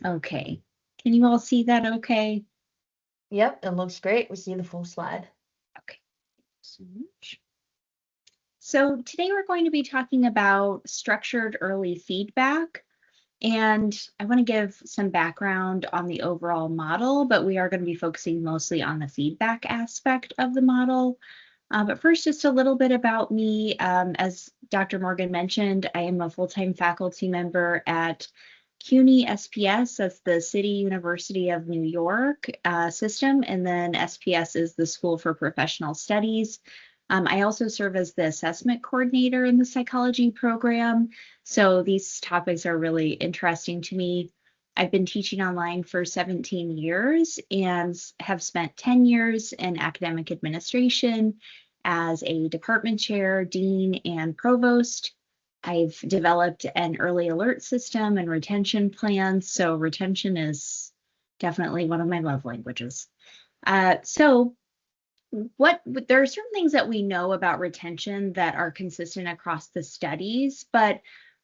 Okay. Can you all see that okay? Yep, it looks great. We see the full slide. Okay. So much. So today we're going to be talking about structured early feedback. And I want to give some background on the overall model, but we are going to be focusing mostly on the feedback aspect of the model. But first, just a little bit about me. As Dr. Morgan mentioned, I am a full-time faculty member at CUNY SPS. That's the City University of New York system, and then SPS is the School for Professional Studies. I also serve as the assessment coordinator in the psychology program. So these topics are really interesting to me. I've been teaching online for 17 years and have spent 10 years in academic administration as a department chair, dean, and provost. I've developed an early alert system and retention plans. So retention is definitely one of my love languages. So there are certain things that we know about retention that are consistent across the studies, but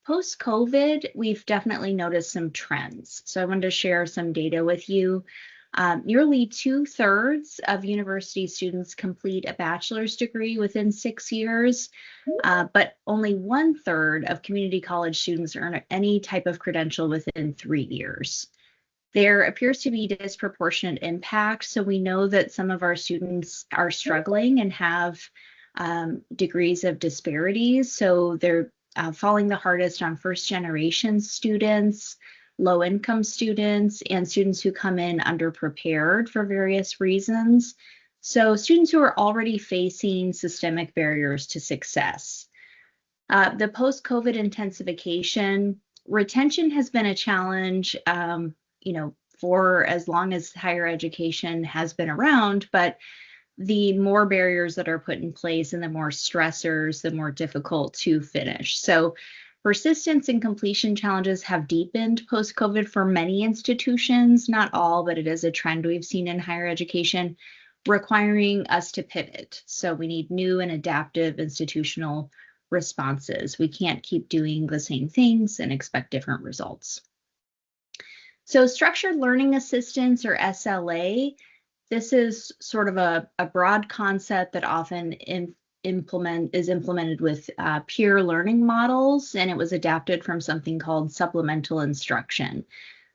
post-COVID, we've definitely noticed some trends. So I wanted to share some data with you. Nearly 2/3 of university students complete a bachelor's degree within 6 years, but only 1/3 of community college students earn any type of credential within 3 years. There appears to be disproportionate impact. So we know that some of our students are struggling and have degrees of disparities. So they're falling the hardest on first generation students, low income students, and students who come in underprepared for various reasons. So students who are already facing systemic barriers to success. The post-COVID intensification, retention has been a challenge, for as long as higher education has been around, but the more barriers that are put in place and the more stressors, the more difficult to finish. So persistence and completion challenges have deepened post-COVID for many institutions, not all, but it is a trend we've seen in higher education, requiring us to pivot. So we need new and adaptive institutional responses. We can't keep doing the same things and expect different results. So structured learning assistance, or SLA, this is sort of a broad concept that often is implemented with peer learning models, and it was adapted from something called supplemental instruction.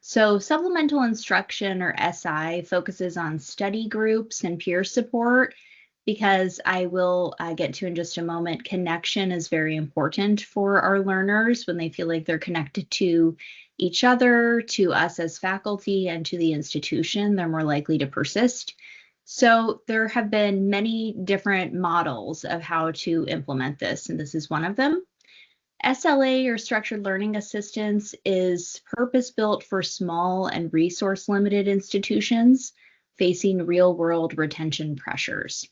So supplemental instruction, or SI, focuses on study groups and peer support, because I will get to in just a moment, connection is very important for our learners. When they feel like they're connected to each other, to us as faculty, and to the institution, they're more likely to persist. So there have been many different models of how to implement this, and this is one of them. SLA, or Structured Learning Assistance, is purpose-built for small and resource-limited institutions facing real-world retention pressures.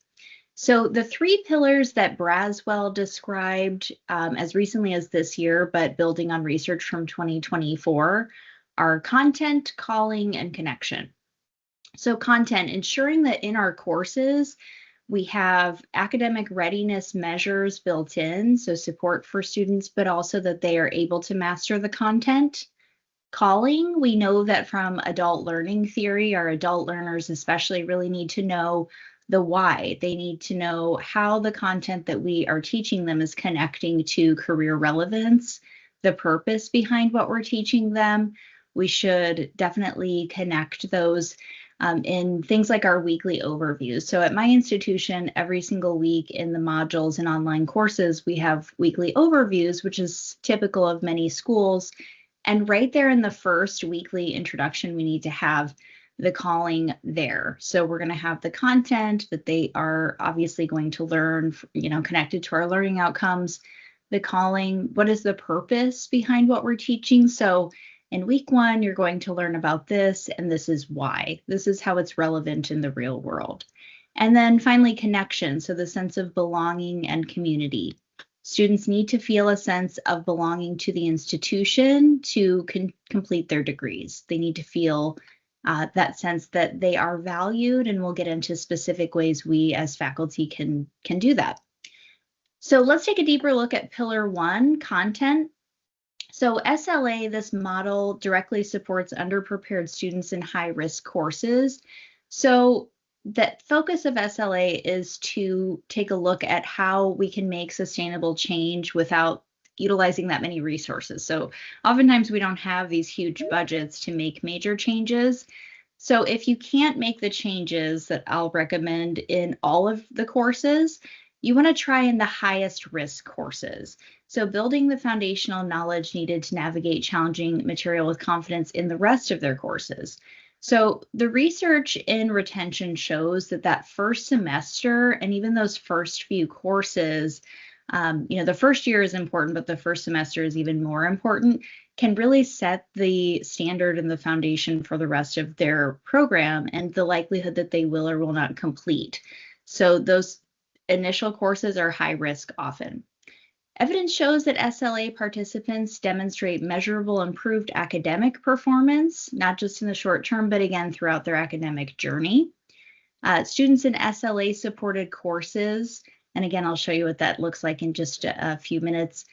So the three pillars that Braswell described as recently as this year, but building on research from 2024, are content, calling, and connection. So content, ensuring that in our courses, we have academic readiness measures built in, so support for students, but also that they are able to master the content. Calling, we know that from adult learning theory, our adult learners especially really need to know the why. They need to know how the content that we are teaching them is connecting to career relevance, the purpose behind what we're teaching them. We should definitely connect those in things like our weekly overviews. So at my institution, every single week in the modules and online courses, we have weekly overviews, which is typical of many schools. And right there in the first weekly introduction, we need to have the calling there. So we're going to have the content that they are obviously going to learn, connected to our learning outcomes. The calling, what is the purpose behind what we're teaching? So in week 1, you're going to learn about this, and this is why. This is how it's relevant in the real world. And then finally, connection. So the sense of belonging and community. Students need to feel a sense of belonging to the institution to complete their degrees. They need to feel that sense that they are valued, and we'll get into specific ways we as faculty can do that. So let's take a deeper look at pillar 1, content. So SLA, this model directly supports underprepared students in high-risk courses. So the focus of SLA is to take a look at how we can make sustainable change without utilizing that many resources. So oftentimes we don't have these huge budgets to make major changes. So if you can't make the changes that I'll recommend in all of the courses, you want to try in the highest risk courses. So building the foundational knowledge needed to navigate challenging material with confidence in the rest of their courses. So the research in retention shows that that first semester and even those first few courses, the first year is important, but the first semester is even more important, can really set the standard and the foundation for the rest of their program and the likelihood that they will or will not complete. So those initial courses are high risk often. Evidence shows that SLA participants demonstrate measurable improved academic performance, not just in the short term, but again, throughout their academic journey. Students in SLA supported courses, and again, I'll show you what that looks like in just a few minutes,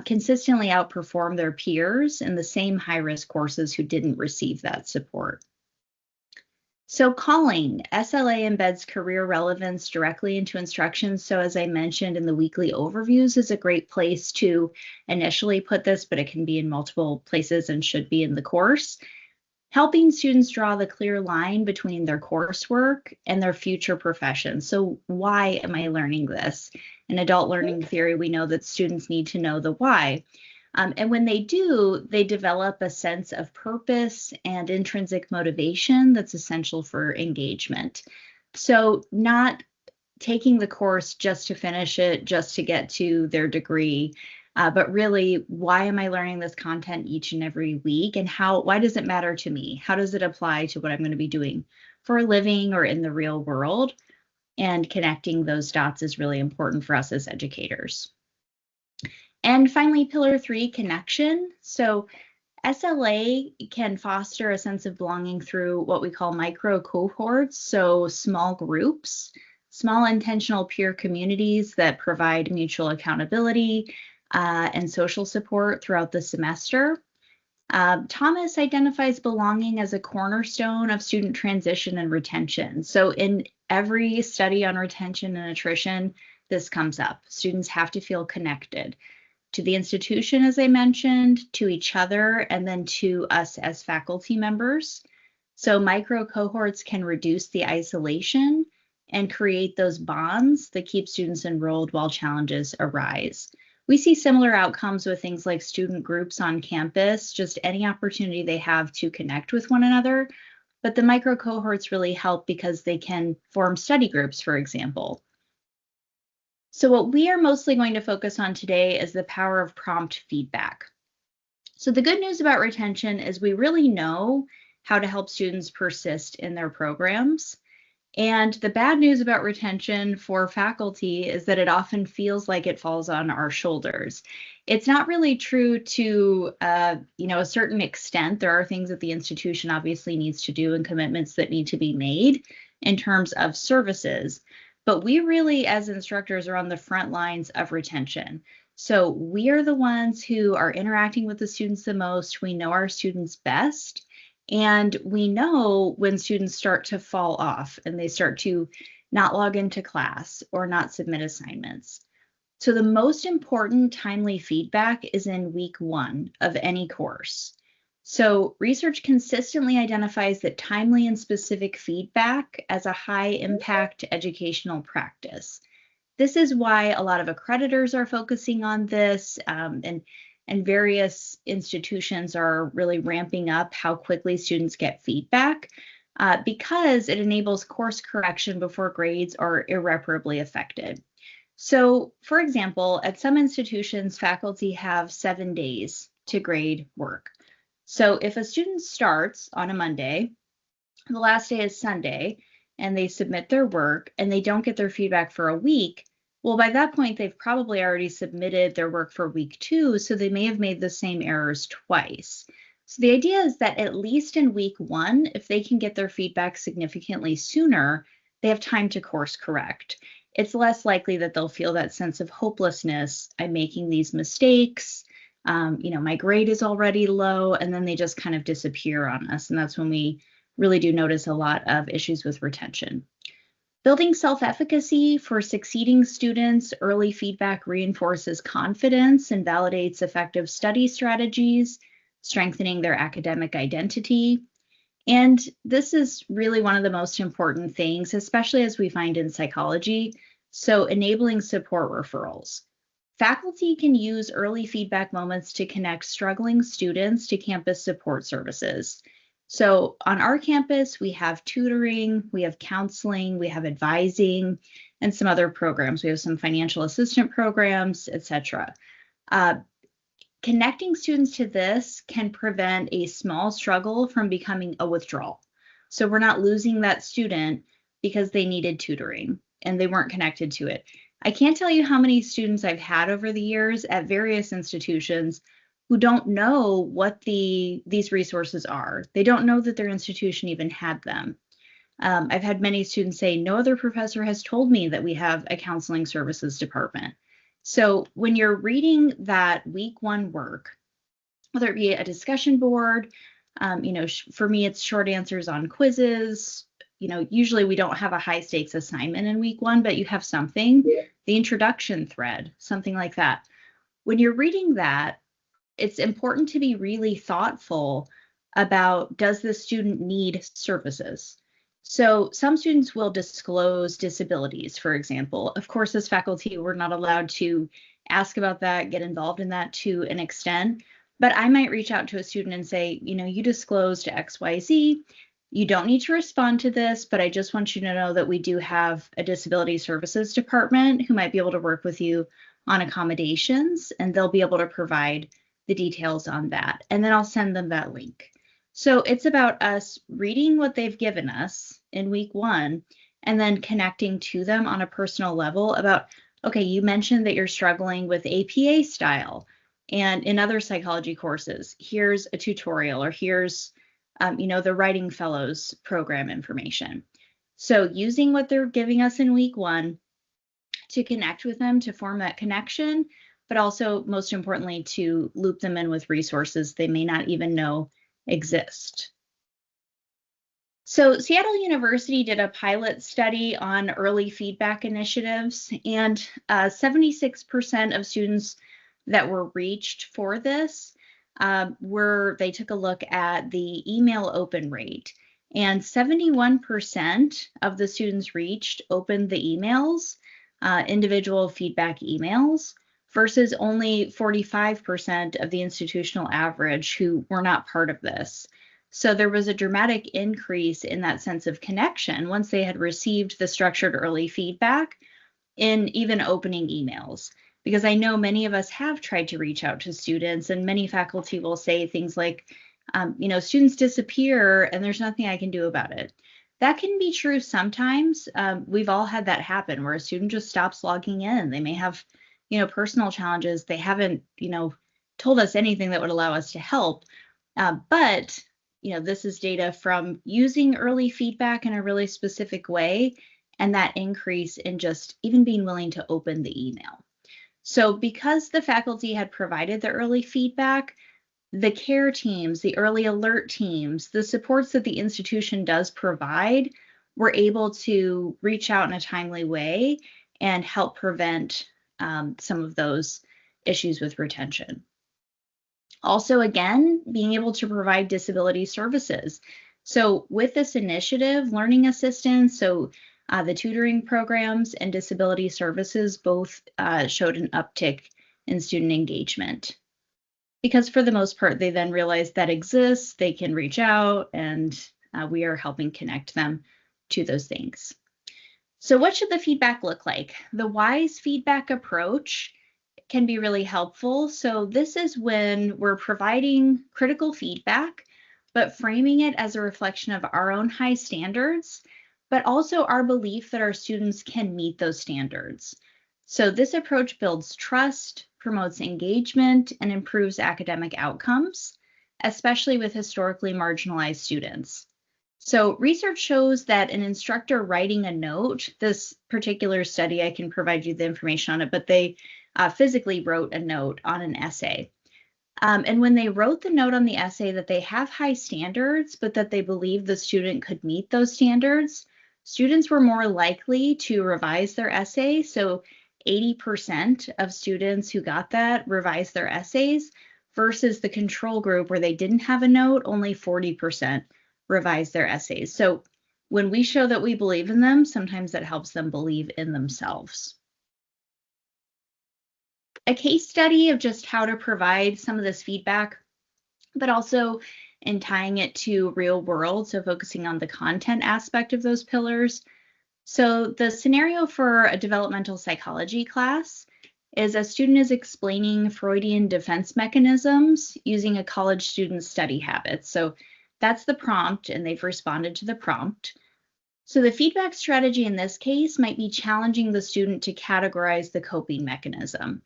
consistently outperform their peers in the same high-risk courses who didn't receive that support. So calling, SLA embeds career relevance directly into instruction. So as I mentioned in the weekly overviews is a great place to initially put this, but it can be in multiple places and should be in the course. Helping students draw the clear line between their coursework and their future profession. So why am I learning this? In adult learning theory, we know that students need to know the why. And when they do, they develop a sense of purpose and intrinsic motivation that's essential for engagement. So not taking the course just to finish it, just to get to their degree, but really, why am I learning this content each and every week? And why does it matter to me? How does it apply to what I'm going to be doing for a living or in the real world? And connecting those dots is really important for us as educators. And finally, pillar 3, connection. So SLA can foster a sense of belonging through what we call micro cohorts, so small groups, small intentional peer communities that provide mutual accountability and social support throughout the semester. Thomas identifies belonging as a cornerstone of student transition and retention. So in every study on retention and attrition, this comes up. Students have to feel connected to the institution, as I mentioned, to each other, and then to us as faculty members. So micro cohorts can reduce the isolation and create those bonds that keep students enrolled while challenges arise. We see similar outcomes with things like student groups on campus, just any opportunity they have to connect with one another. But the micro cohorts really help because they can form study groups, for example. So what we are mostly going to focus on today is the power of prompt feedback. So the good news about retention is we really know how to help students persist in their programs. And the bad news about retention for faculty is that it often feels like it falls on our shoulders. It's not really true to a certain extent. There are things that the institution obviously needs to do and commitments that need to be made in terms of services. But we really, as instructors, are on the front lines of retention. So we are the ones who are interacting with the students the most. We know our students best. And we know when students start to fall off and they start to not log into class or not submit assignments. So the most important timely feedback is in week 1 of any course. So research consistently identifies that timely and specific feedback as a high impact educational practice. This is why a lot of accreditors are focusing on this, and various institutions are really ramping up how quickly students get feedback because it enables course correction before grades are irreparably affected. So, for example, at some institutions, faculty have 7 days to grade work. So if a student starts on a Monday, the last day is Sunday, and they submit their work and they don't get their feedback for a week, well, by that point, they've probably already submitted their work for week 2, so they may have made the same errors twice. So the idea is that at least in week 1, if they can get their feedback significantly sooner, they have time to course correct. It's less likely that they'll feel that sense of hopelessness. I'm making these mistakes. My grade is already low, and then they just kind of disappear on us. And that's when we really do notice a lot of issues with retention. Building self-efficacy for succeeding students, early feedback reinforces confidence and validates effective study strategies, strengthening their academic identity. And this is really one of the most important things, especially as we find in psychology. So enabling support referrals. Faculty can use early feedback moments to connect struggling students to campus support services. So on our campus, we have tutoring, we have counseling, we have advising, and some other programs. We have some financial assistant programs, etc. Connecting students to this can prevent a small struggle from becoming a withdrawal. So we're not losing that student because they needed tutoring and they weren't connected to it. I can't tell you how many students I've had over the years at various institutions who don't know what these resources are. They don't know that their institution even had them. I've had many students say, no other professor has told me that we have a counseling services department. So when you're reading that week 1 work, whether it be a discussion board, for me, it's short answers on quizzes. Usually we don't have a high stakes assignment in week 1, but you have something, the introduction thread, something like that. When you're reading that, it's important to be really thoughtful about, does the student need services? So some students will disclose disabilities, for example. Of course, as faculty, we're not allowed to ask about that, get involved in that to an extent. But I might reach out to a student and say, you disclosed XYZ. You don't need to respond to this, but I just want you to know that we do have a disability services department who might be able to work with you on accommodations, and they'll be able to provide the details on that. And then I'll send them that link. So it's about us reading what they've given us in week 1 and then connecting to them on a personal level about, okay, you mentioned that you're struggling with APA style. And in other psychology courses, here's a tutorial, or here's, the Writing Fellows program information. So using what they're giving us in week 1 to connect with them, to form that connection, but also, most importantly, to loop them in with resources they may not even know exist. So Seattle University did a pilot study on early feedback initiatives, and 76% of students that were reached for this they took a look at the email open rate, and 71% of the students reached opened the emails, individual feedback emails, versus only 45% of the institutional average who were not part of this. So there was a dramatic increase in that sense of connection once they had received the structured early feedback in even opening emails. Because I know many of us have tried to reach out to students, and many faculty will say things like, students disappear and there's nothing I can do about it. That can be true sometimes. We've all had that happen where a student just stops logging in. They may have, personal challenges. They haven't, told us anything that would allow us to help. But this is data from using early feedback in a really specific way, and that increase in just even being willing to open the email. So because the faculty had provided the early feedback, the care teams, the early alert teams, the supports that the institution does provide, were able to reach out in a timely way and help prevent some of those issues with retention. Also, again, being able to provide disability services. So with this initiative, learning assistance, the tutoring programs and disability services both showed an uptick in student engagement. Because for the most part, they then realize that exists, they can reach out, and we are helping connect them to those things. So what should the feedback look like? The WISE feedback approach can be really helpful. So this is when we're providing critical feedback, but framing it as a reflection of our own high standards, but also our belief that our students can meet those standards. So this approach builds trust, promotes engagement, and improves academic outcomes, especially with historically marginalized students. So research shows that an instructor writing a note, this particular study, I can provide you the information on it, but they physically wrote a note on an essay. And when they wrote the note on the essay that they have high standards, but that they believe the student could meet those standards, students were more likely to revise their essay. So 80% of students who got that revised their essays versus the control group where they didn't have a note, only 40% revised their essays. So when we show that we believe in them, sometimes that helps them believe in themselves. A case study of just how to provide some of this feedback, but also in tying it to real world, so focusing on the content aspect of those pillars. So the scenario for a developmental psychology class is a student is explaining Freudian defense mechanisms using a college student's study habits. So that's the prompt, and they've responded to the prompt. So the feedback strategy in this case might be challenging the student to categorize the coping mechanism.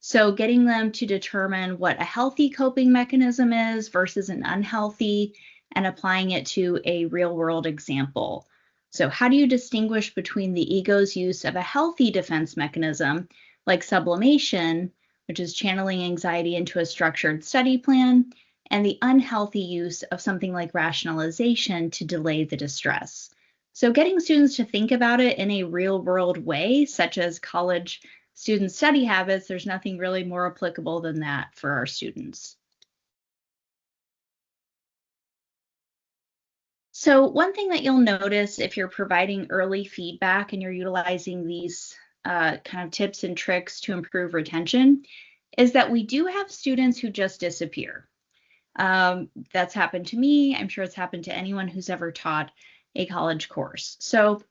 So getting them to determine what a healthy coping mechanism is versus an unhealthy and applying it to a real world example. So how do you distinguish between the ego's use of a healthy defense mechanism like sublimation, which is channeling anxiety into a structured study plan, and the unhealthy use of something like rationalization to delay the distress? So getting students to think about it in a real world way, such as college student study habits, there's nothing really more applicable than that for our students. So one thing that you'll notice if you're providing early feedback and you're utilizing these kind of tips and tricks to improve retention is that we do have students who just disappear. That's happened to me. I'm sure it's happened to anyone who's ever taught a college course. So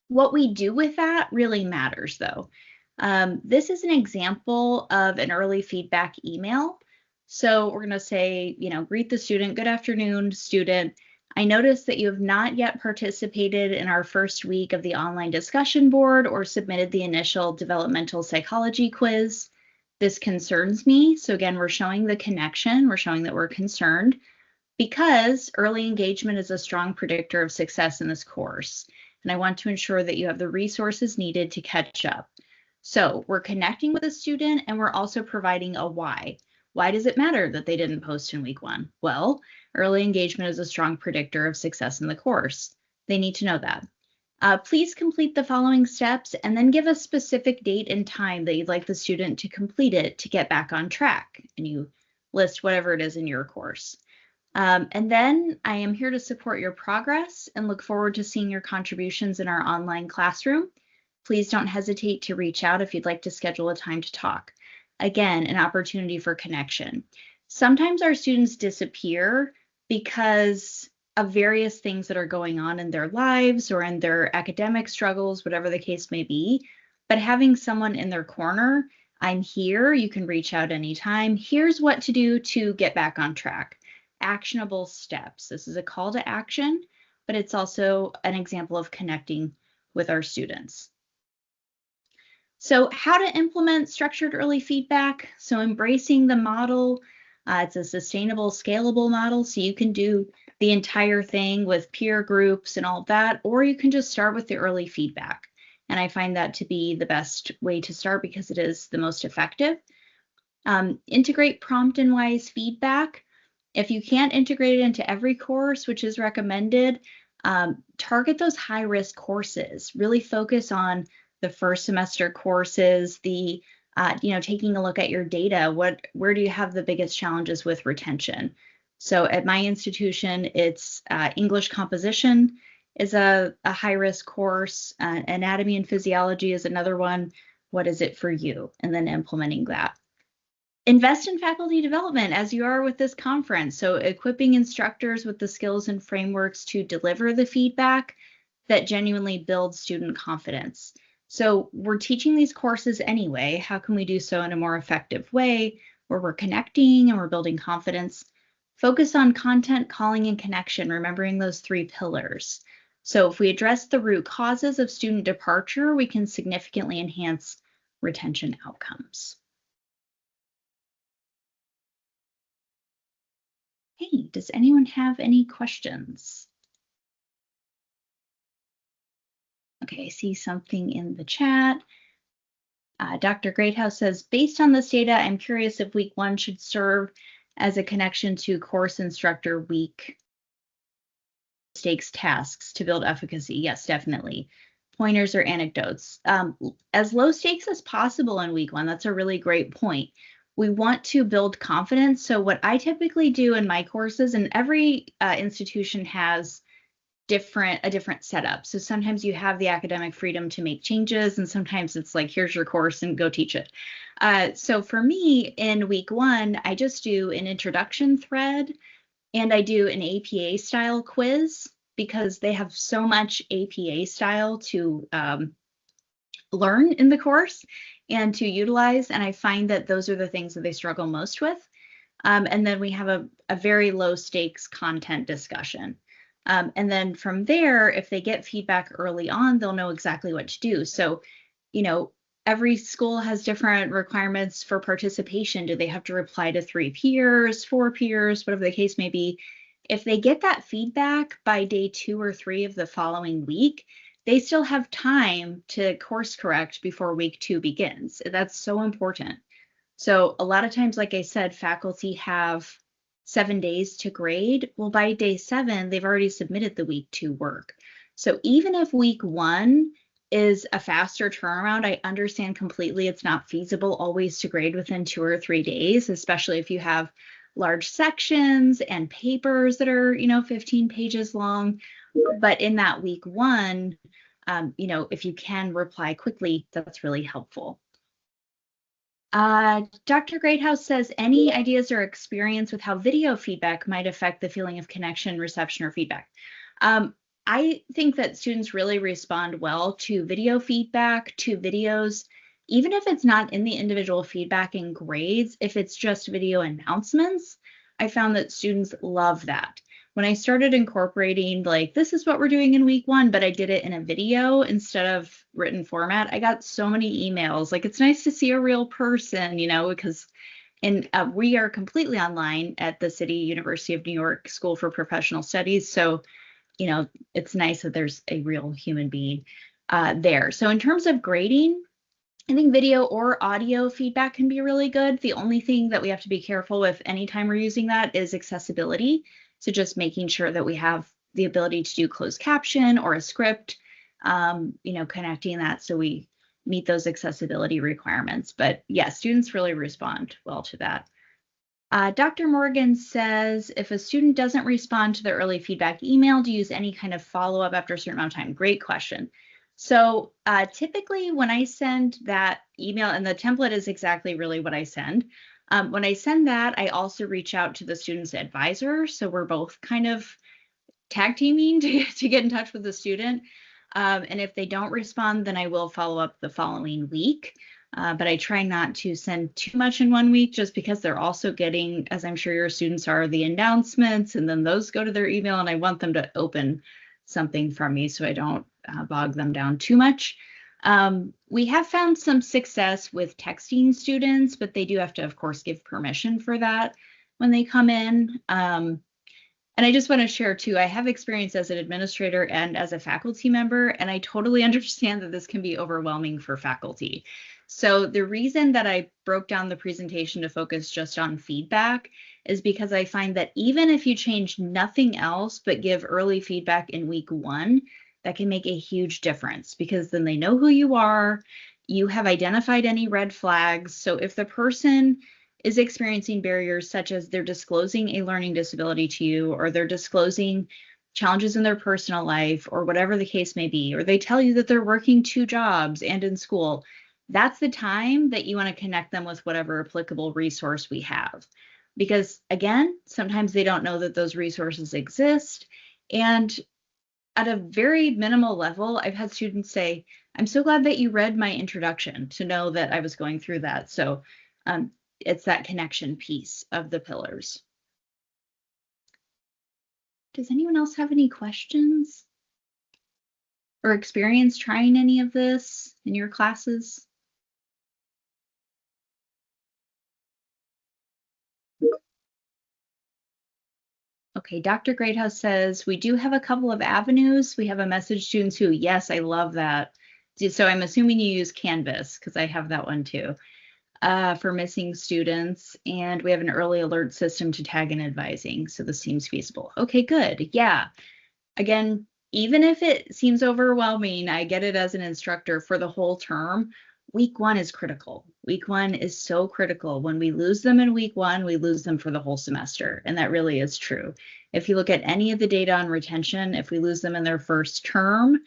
what we do with that really matters, though. This is an example of an early feedback email. So we're going to say, greet the student. Good afternoon, student. I noticed that you have not yet participated in our first week of the online discussion board or submitted the initial developmental psychology quiz. This concerns me. So again, we're showing the connection. We're showing that we're concerned because early engagement is a strong predictor of success in this course. And I want to ensure that you have the resources needed to catch up. So we're connecting with a student and we're also providing a why. Why does it matter that they didn't post in week 1? Well, early engagement is a strong predictor of success in the course. They need to know that. Please complete the following steps and then give a specific date and time that you'd like the student to complete it to get back on track. And you list whatever it is in your course. And then I am here to support your progress and look forward to seeing your contributions in our online classroom. Please don't hesitate to reach out if you'd like to schedule a time to talk. Again, an opportunity for connection. Sometimes our students disappear because of various things that are going on in their lives or in their academic struggles, whatever the case may be. But having someone in their corner, I'm here, you can reach out anytime. Here's what to do to get back on track. Actionable steps. This is a call to action, but it's also an example of connecting with our students. So how to implement structured early feedback. So embracing the model. It's a sustainable, scalable model. So you can do the entire thing with peer groups and all of that, or you can just start with the early feedback. And I find that to be the best way to start because it is the most effective. Integrate prompt and wise feedback. If you can't integrate it into every course, which is recommended, target those high-risk courses. Really focus on the first semester courses, the taking a look at your data. Where do you have the biggest challenges with retention? So at my institution, it's English composition is a high-risk course. Anatomy and physiology is another one. What is it for you? And then implementing that. Invest in faculty development as you are with this conference. So equipping instructors with the skills and frameworks to deliver the feedback that genuinely builds student confidence. So we're teaching these courses anyway. How can we do so in a more effective way where we're connecting and we're building confidence? Focus on content, calling, and connection, remembering those 3 pillars. So if we address the root causes of student departure, we can significantly enhance retention outcomes. Hey, does anyone have any questions? Okay, I see something in the chat. Dr. Greathouse says, based on this data, I'm curious if week 1 should serve as a connection to course instructor week stakes tasks to build efficacy. Yes, definitely. Pointers or anecdotes. As low stakes as possible in week 1. That's a really great point. We want to build confidence. So what I typically do in my courses, and every institution has a different setup. So sometimes you have the academic freedom to make changes, and sometimes it's like, here's your course and go teach it. So for me, in week 1, I just do an introduction thread, and I do an APA style quiz because they have so much APA style to learn in the course and to utilize. And I find that those are the things that they struggle most with. And then we have a very low stakes content discussion. And then from there, if they get feedback early on, they'll know exactly what to do. So, every school has different requirements for participation. Do they have to reply to 3 peers, 4 peers, whatever the case may be? If they get that feedback by day 2 or 3 of the following week, they still have time to course correct before week 2 begins. That's so important. So a lot of times, like I said, faculty have 7 days to grade. Well, by day 7, they've already submitted the week 2 work. So even if week 1 is a faster turnaround, I understand completely it's not feasible always to grade within 2 or 3 days, especially if you have large sections and papers that are, 15 pages long. But in that week 1, if you can reply quickly, that's really helpful. Dr. Greathouse says, any ideas or experience with how video feedback might affect the feeling of connection, reception, or feedback? I think that students really respond well to video feedback, to videos, even if it's not in the individual feedback and grades, if it's just video announcements. I found that students love that. When I started incorporating, like, this is what we're doing in week 1, but I did it in a video instead of written format, I got so many emails. Like, it's nice to see a real person, because we are completely online at the City University of New York School for Professional Studies. So, it's nice that there's a real human being there. So in terms of grading, I think video or audio feedback can be really good. The only thing that we have to be careful with anytime we're using that is accessibility. So just making sure that we have the ability to do closed caption or a script, connecting that so we meet those accessibility requirements. But yeah, students really respond well to that. Dr. Morgan says, if a student doesn't respond to the early feedback email, do you use any kind of follow-up after a certain amount of time? Great question. So typically when I send that email, and the template is exactly really what I send, when I send that, I also reach out to the student's advisor. So we're both kind of tag teaming to get in touch with the student. And if they don't respond, then I will follow up the following week. But I try not to send too much in 1 week just because they're also getting, as I'm sure your students are, the announcements, and then those go to their email, and I want them to open something from me so I don't bog them down too much. We have found some success with texting students, but they do have to, of course, give permission for that when they come in. And I just want to share too, I have experience as an administrator and as a faculty member, and I totally understand that this can be overwhelming for faculty. So the reason that I broke down the presentation to focus just on feedback is because I find that even if you change nothing else but give early feedback in week 1, that can make a huge difference, because then they know who you are, you have identified any red flags. So if the person is experiencing barriers such as they're disclosing a learning disability to you, or they're disclosing challenges in their personal life, or whatever the case may be, or they tell you that they're working 2 jobs and in school, that's the time that you want to connect them with whatever applicable resource we have. Because again, sometimes they don't know that those resources exist. And at a very minimal level, I've had students say, I'm so glad that you read my introduction to know that I was going through that. So it's that connection piece of the pillars. Does anyone else have any questions or experience trying any of this in your classes? Okay, Dr. Greathouse says, we do have a couple of avenues. We have a message students who, yes, I love that. So I'm assuming you use Canvas because I have that one too, for missing students. And we have an early alert system to tag and advising. So this seems feasible. Okay, good. Yeah. Again, even if it seems overwhelming, I get it as an instructor for the whole term. Week one is critical. Week one is so critical. When we lose them in week one, we lose them for the whole semester. And that really is true. If you look at any of the data on retention, if we lose them in their first term,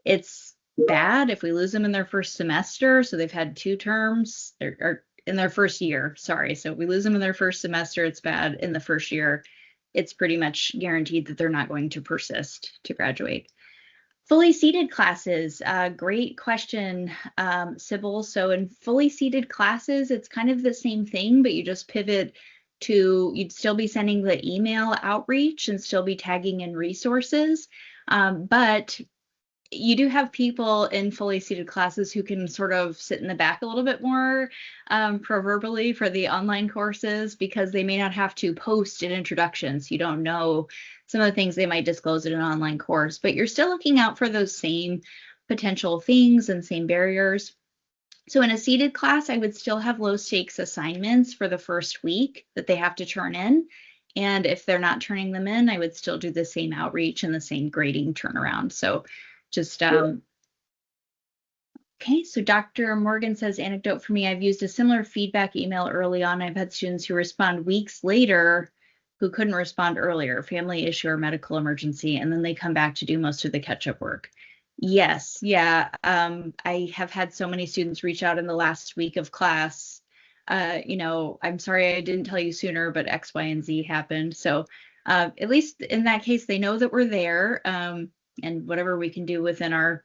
it's bad. If we lose them in their first semester, so they've had 2 terms, or in their first year, sorry. So if we lose them in their first semester, it's bad. In the first year, it's pretty much guaranteed that they're not going to persist to graduate. Fully seated classes, great question, Sybil. So in fully seated classes, it's kind of the same thing, but you just pivot to, you'd still be sending the email outreach and still be tagging in resources. But you do have people in fully seated classes who can sort of sit in the back a little bit more, proverbially, for the online courses, because they may not have to post an introduction. So you don't know some of the things they might disclose in an online course, but you're still looking out for those same potential things and same barriers. So in a seated class, I would still have low stakes assignments for the first week that they have to turn in. And if they're not turning them in, I would still do the same outreach and the same grading turnaround. So just, okay, so Dr. Morgan says, anecdote for me, I've used a similar feedback email early on. I've had students who respond weeks later who couldn't respond earlier, family issue or medical emergency, and then they come back to do most of the catch-up work. Yes, yeah. I have had so many students reach out in the last week of class. I'm sorry I didn't tell you sooner, but X, Y, and Z happened. So at least in that case, they know that we're there, and whatever we can do within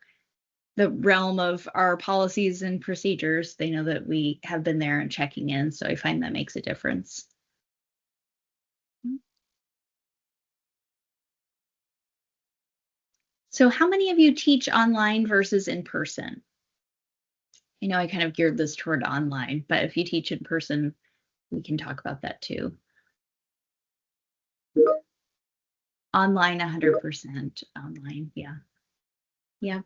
the realm of our policies and procedures, they know that we have been there and checking in. So I find that makes a difference. So how many of you teach online versus in person? I know I kind of geared this toward online, but if you teach in person, we can talk about that too. Online, 100% online. Yeah. Yeah.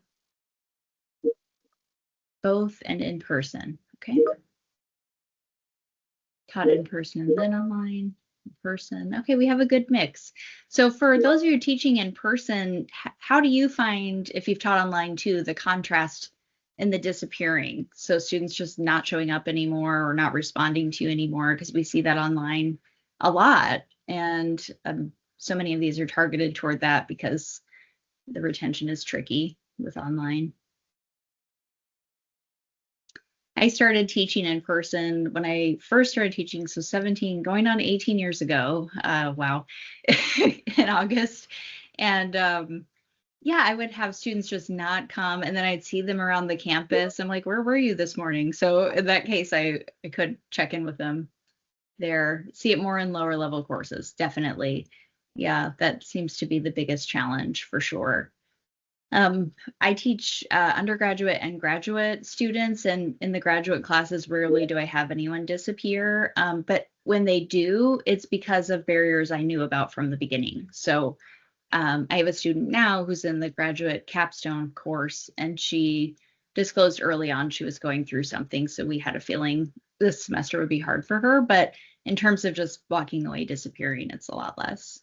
Both and in person. Okay. Taught in person and then online. Person. Okay, we have a good mix. So for those of you teaching in person, how do you find, if you've taught online too, the contrast in the disappearing? So students just not showing up anymore or not responding to you anymore, because we see that online a lot. And so many of these are targeted toward that because the retention is tricky with online. I started teaching in person when I first started teaching, so 17, going on 18 years ago. Wow, in August. And yeah, I would have students just not come, and then I'd see them around the campus. I'm like, where were you this morning? So in that case, I could check in with them there. See it more in lower level courses, definitely. Yeah, that seems to be the biggest challenge for sure. I teach undergraduate and graduate students, and in the graduate classes, rarely do I have anyone disappear. But when they do, it's because of barriers I knew about from the beginning. So I have a student now who's in the graduate capstone course, and she disclosed early on she was going through something. So we had a feeling this semester would be hard for her. But in terms of just walking away, disappearing, it's a lot less.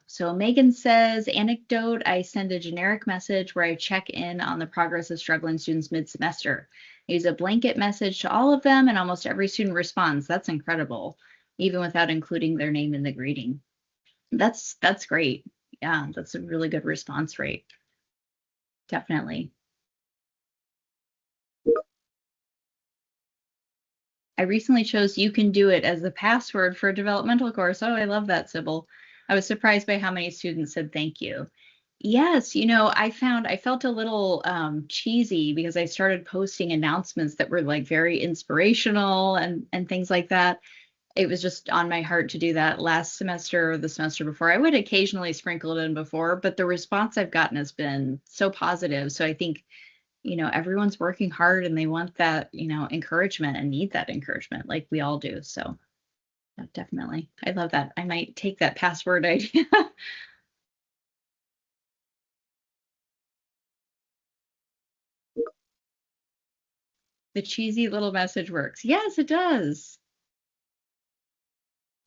So Megan says, anecdote, I send a generic message where I check in on the progress of struggling students mid-semester. I use a blanket message to all of them, and almost every student responds. That's incredible, even without including their name in the greeting. That's great. Yeah, that's a really good response rate. Definitely. I recently chose "You Can Do It" as the password for a developmental course. Oh, I love that, Sybil. I was surprised by how many students said thank you. Yes, I felt a little cheesy because I started posting announcements that were like very inspirational and things like that. It was just on my heart to do that last semester or the semester before. I would occasionally sprinkle it in before, but the response I've gotten has been so positive. So I think, everyone's working hard and they want that, encouragement and need that encouragement like we all do. So yeah, definitely. I love that. I might take that password idea. The cheesy little message works. Yes, it does.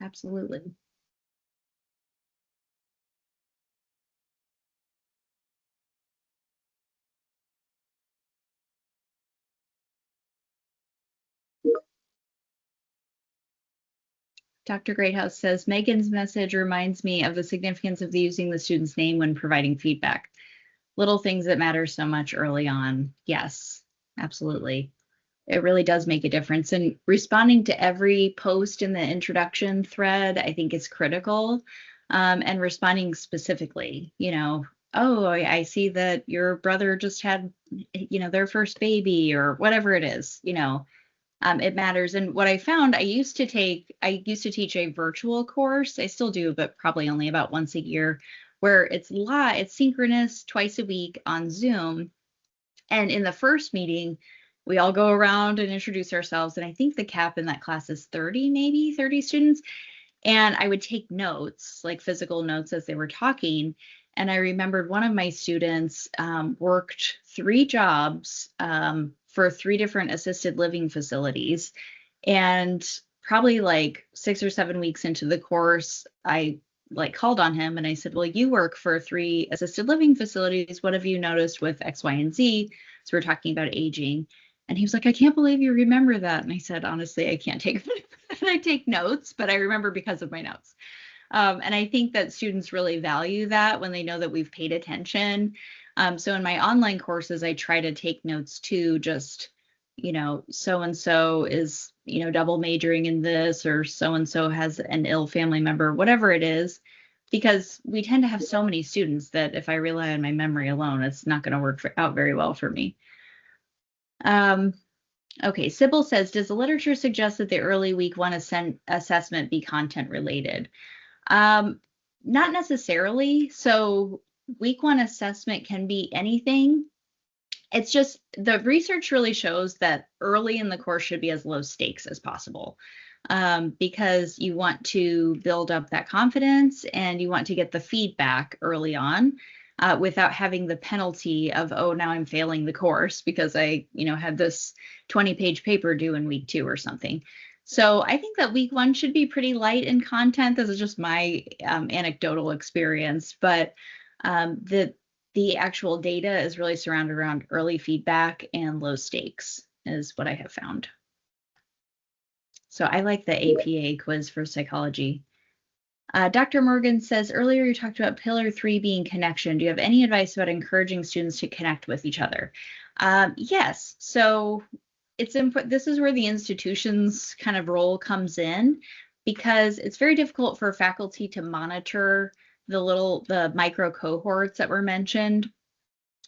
Absolutely. Dr. Greathouse says, Megan's message reminds me of the significance of using the student's name when providing feedback. Little things that matter so much early on. Yes, absolutely. It really does make a difference. And responding to every post in the introduction thread, I think is critical. And responding specifically, oh, I see that your brother just had, their first baby or whatever it is, it matters. And what I found, I used to teach a virtual course. I still do, but probably only about once a year, where it's synchronous twice a week on Zoom. And in the first meeting, we all go around and introduce ourselves. And I think the cap in that class is 30, maybe 30 students. And I would take notes, like physical notes as they were talking. And I remembered one of my students worked 3 jobs for 3 different assisted living facilities. And probably like 6 or 7 weeks into the course, I called on him and I said, well, you work for 3 assisted living facilities. What have you noticed with X, Y, and Z? So we're talking about aging. And he was like, I can't believe you remember that. And I said, honestly, I can't take I take notes, but I remember because of my notes. And I think that students really value that when they know that we've paid attention. So in my online courses, I try to take notes too, just, so-and-so is, double majoring in this, or so-and-so has an ill family member, whatever it is, because we tend to have so many students that if I rely on my memory alone, it's not going to work out very well for me. Okay, Sybil says, does the literature suggest that the early week 1 assessment be content related? Not necessarily. So week 1 assessment can be anything. It's just the research really shows that early in the course should be as low stakes as possible, because you want to build up that confidence and you want to get the feedback early on. Without having the penalty of, oh, now I'm failing the course because I, had this 20-page paper due in week 2 or something. So I think that week 1 should be pretty light in content. This is just my anecdotal experience, but the actual data is really surrounded around early feedback and low stakes is what I have found. So I like the APA quiz for psychology. Dr. Morgan says, earlier you talked about pillar 3 being connection. Do you have any advice about encouraging students to connect with each other? Yes. So it's important. This is where the institution's kind of role comes in, because it's very difficult for faculty to monitor the micro cohorts that were mentioned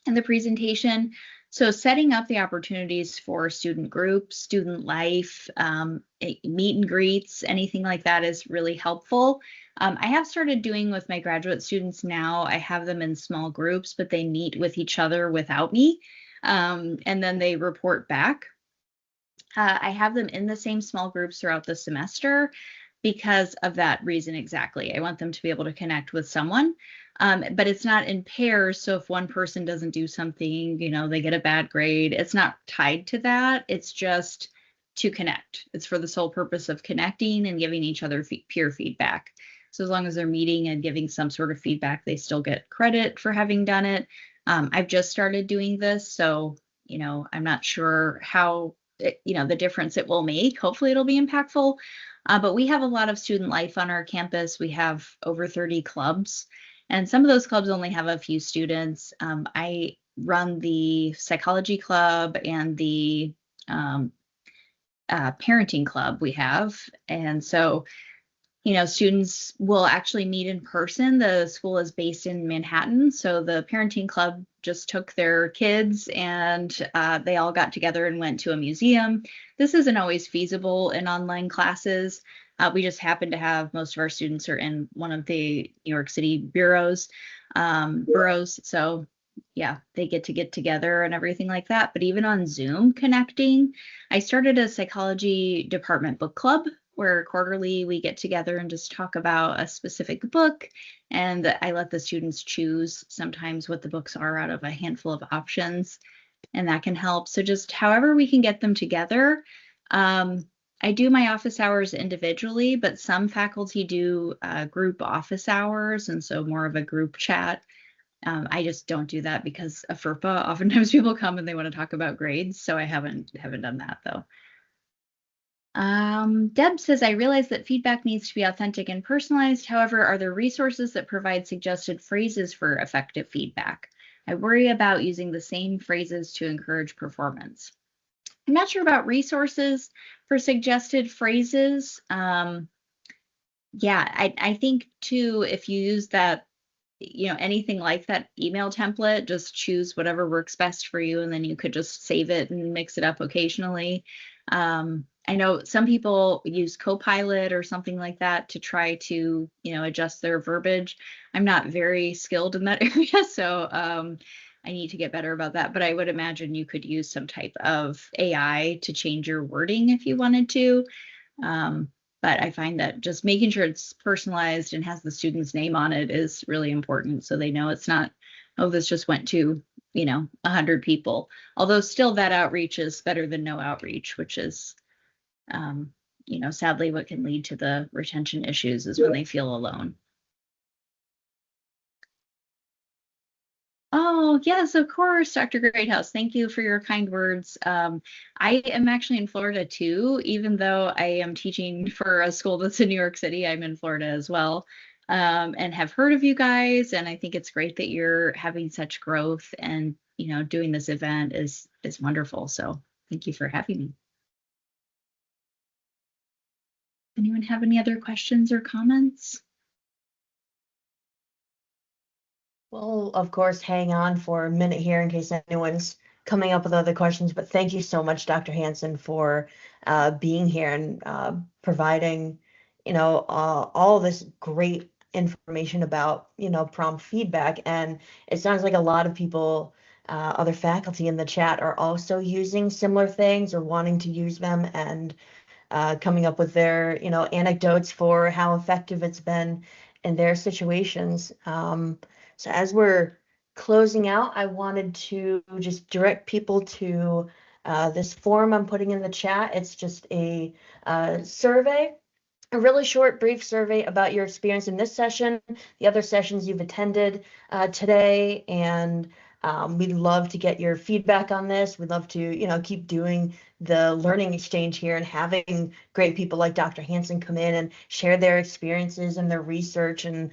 in the presentation. So setting up the opportunities for student groups, student life, meet and greets, anything like that is really helpful. I have started doing with my graduate students now. I have them in small groups, but they meet with each other without me, and then they report back. I have them in the same small groups throughout the semester because of that reason exactly. I want them to be able to connect with someone, but it's not in pairs. So if one person doesn't do something, they get a bad grade. It's not tied to that. It's just to connect. It's for the sole purpose of connecting and giving each other peer feedback. So as long as they're meeting and giving some sort of feedback, they still get credit for having done it. I've just started doing this, so I'm not sure how the difference it will make. Hopefully it'll be impactful. But we have a lot of student life on our campus. We have over 30 clubs, and some of those clubs only have a few students. I run the psychology club and the parenting club we have. And so students will actually meet in person. The school is based in Manhattan, so the parenting club just took their kids and they all got together and went to a museum. This isn't always feasible in online classes. We just happen to have most of our students are in one of the New York City boroughs. So yeah, they get together and everything like that. But even on Zoom connecting, I started a psychology department book club where quarterly we get together and just talk about a specific book. And I let the students choose sometimes what the books are out of a handful of options. and that can help. So just however we can get them together. I do my office hours individually, but some faculty do group office hours, and so more of a group chat. I just don't do that because of FERPA. Oftentimes people come and they want to talk about grades, so I haven't done that though. Deb says, I realize that feedback needs to be authentic and personalized. However, are there resources that provide suggested phrases for effective feedback? I worry about using the same phrases to encourage performance. I'm not sure about resources for suggested phrases. Yeah, I think too, if you use that, anything like that email template, just choose whatever works best for you, and then you could just save it and mix it up occasionally. I know some people use Copilot or something like that to try to, adjust their verbiage. I'm not very skilled in that area, so I need to get better about that. But I would imagine you could use some type of AI to change your wording if you wanted to. But I find that just making sure it's personalized and has the student's name on it is really important, so they know it's not, oh, this just went to, 100 people. Although still that outreach is better than no outreach, which is, sadly what can lead to the retention issues is when they feel alone. Oh, yes, of course, Dr. Greathouse. Thank you for your kind words. I am actually in Florida too, even though I am teaching for a school that's in New York City. I'm in Florida as well, and have heard of you guys. And I think it's great that you're having such growth, and doing this event is wonderful. So thank you for having me. Anyone have any other questions or comments? Well, of course, hang on for a minute here in case anyone's coming up with other questions. But thank you so much, Dr. Hansen, for being here and providing, all this great information about, prompt feedback. And it sounds like a lot of people, other faculty in the chat, are also using similar things or wanting to use them and coming up with their, anecdotes for how effective it's been in their situations. So as we're closing out, I wanted to just direct people to this form I'm putting in the chat. It's just a survey, a really short, brief survey about your experience in this session, the other sessions you've attended today, and we'd love to get your feedback on this. We'd love to, keep doing the learning exchange here and having great people like Dr. Hansen come in and share their experiences and their research and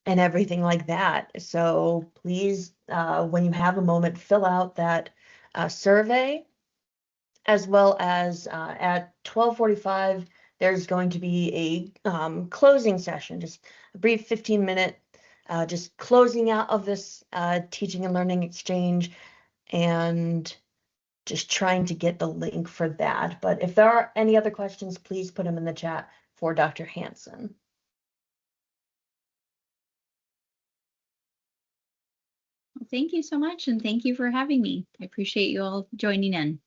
everything like that. So please, when you have a moment, fill out that survey, as well as at 12:45, there's going to be a closing session, just a brief 15-minute just closing out of this teaching and learning exchange, and just trying to get the link for that. But if there are any other questions, please put them in the chat for Dr. Hansen. Well, thank you so much, and thank you for having me. I appreciate you all joining in.